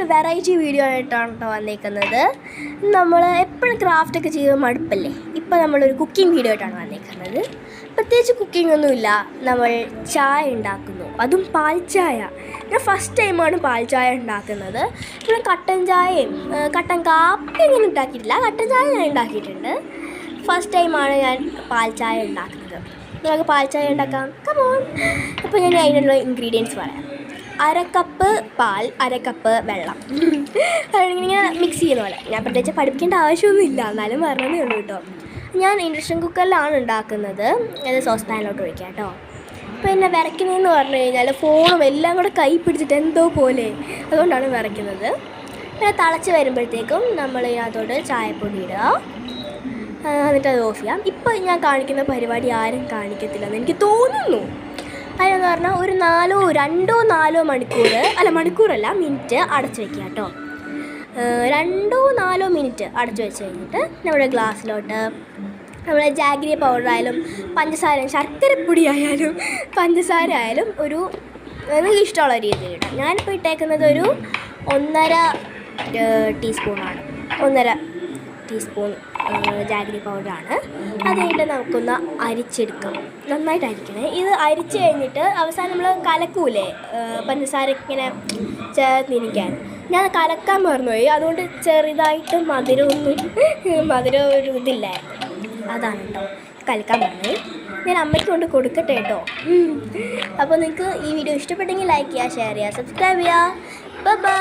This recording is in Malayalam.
ഒരു വെറൈറ്റി വീഡിയോ ആയിട്ടാണ് കേട്ടോ വന്നേക്കുന്നത്. നമ്മൾ എപ്പോഴും ക്രാഫ്റ്റൊക്കെ ചെയ്ത് മടുപ്പല്ലേ, ഇപ്പോൾ നമ്മളൊരു കുക്കിംഗ് വീഡിയോ ആയിട്ടാണ് വന്നേക്കുന്നത്. പ്രത്യേകിച്ച് കുക്കിംഗ് ഒന്നുമില്ല, നമ്മൾ ചായ ഉണ്ടാക്കുന്നു, അതും പാൽ ചായ. ഞാൻ ഫസ്റ്റ് ടൈമാണ് പാൽ ചായ ഉണ്ടാക്കുന്നത്. പിന്നെ കട്ടൻ ചായയും കട്ടൻ കാപ്പി അങ്ങനെ ഉണ്ടാക്കിയിട്ടില്ല, കട്ടൻ ചായ ഞാൻ ഉണ്ടാക്കിയിട്ടുണ്ട്. ഫസ്റ്റ് ടൈമാണ് ഞാൻ പാൽ ചായ ഉണ്ടാക്കുന്നത്. നമുക്ക് പാൽ ചായ ഉണ്ടാക്കാം, കമോൺ. അപ്പോൾ ഞാൻ അതിനുള്ള ഇൻഗ്രീഡിയൻസ് പറയാം. 1/2 കപ്പ് പാൽ, 1/2 കപ്പ് വെള്ളം. ഇങ്ങനെ മിക്സ് ചെയ്യുന്ന പോലെ. ഞാൻ പ്രത്യേകിച്ച് പഠിപ്പിക്കേണ്ട ആവശ്യമൊന്നുമില്ല, എന്നാലും പറഞ്ഞതേ ഉള്ളൂ കേട്ടോ. ഞാൻ ഇൻഡക്ഷൻ കുക്കറിലാണ് ഉണ്ടാക്കുന്നത്. അത് സോസ് പാനിലോട്ട് ഒഴിക്കാം കേട്ടോ. പിന്നെ വിറയ്ക്കുന്നതെന്ന് പറഞ്ഞു കഴിഞ്ഞാൽ ഫോണും എല്ലാം കൂടെ കൈ പിടിച്ചിട്ട് എന്തോ പോലെ, അതുകൊണ്ടാണ് വിറയ്ക്കുന്നത്. പിന്നെ തിളച്ച് വരുമ്പോഴത്തേക്കും നമ്മൾ ഇതിനകത്തോട്ട് ചായപ്പൊടി ഇടുക, എന്നിട്ട് അത് ഓഫ് ചെയ്യാം. ഇപ്പോൾ ഞാൻ കാണിക്കുന്ന പരിപാടി ആരും കാണിക്കത്തില്ലെന്ന് എനിക്ക് തോന്നുന്നു. അതെന്ന് പറഞ്ഞാൽ ഒരു 2-4 മണിക്കൂർ, അല്ല മണിക്കൂറല്ല, മിനിറ്റ് അടച്ചു വയ്ക്കുക കേട്ടോ. 2-4 മിനിറ്റ് അടച്ചു വെച്ച് കഴിഞ്ഞിട്ട് നമ്മുടെ ഗ്ലാസ്സിലോട്ട് നമ്മുടെ ജാഗ്രി പൗഡർ ആയാലും പഞ്ചസാര, ശർക്കരപ്പൊടി ആയാലും പഞ്ചസാര ആയാലും ഒരു നിങ്ങൾക്ക് ഇഷ്ടമുള്ള രീതിയിൽ ഇടാം. ഞാനിപ്പോൾ ഇട്ടേക്കുന്നത് ഒരു 1.5 ടീസ്പൂണാണ്. 1.5 ടീസ്പൂൺ ജാഗ്രി പൗഡറാണ്. അതിട്ട് നമുക്കൊന്ന് അരിച്ചെടുക്കാം. നന്നായിട്ട് അരിക്കണേ. ഇത് അരിച്ച് കഴിഞ്ഞിട്ട് അവസാനം നമ്മൾ കലക്കൂലേ, പഞ്ചസാര ഇങ്ങനെ ചേർത്തിരിക്കാൻ. ഞാൻ കലക്കാൻ മറന്നുപോയി, അതുകൊണ്ട് ചെറുതായിട്ട് മധുരം ഒരു ഇതില്ലായിരുന്നു, അതാണ് കേട്ടോ കലക്കാൻ പറഞ്ഞത്. ഞാൻ അമ്മയ്ക്ക് കൊണ്ട് കൊടുക്കട്ടെ കേട്ടോ. അപ്പോൾ നിങ്ങൾക്ക് ഈ വീഡിയോ ഇഷ്ടപ്പെട്ടെങ്കിൽ ലൈക്ക് ചെയ്യുക, ഷെയർ ചെയ്യുക, സബ്സ്ക്രൈബ് ചെയ്യുക. ബൈ.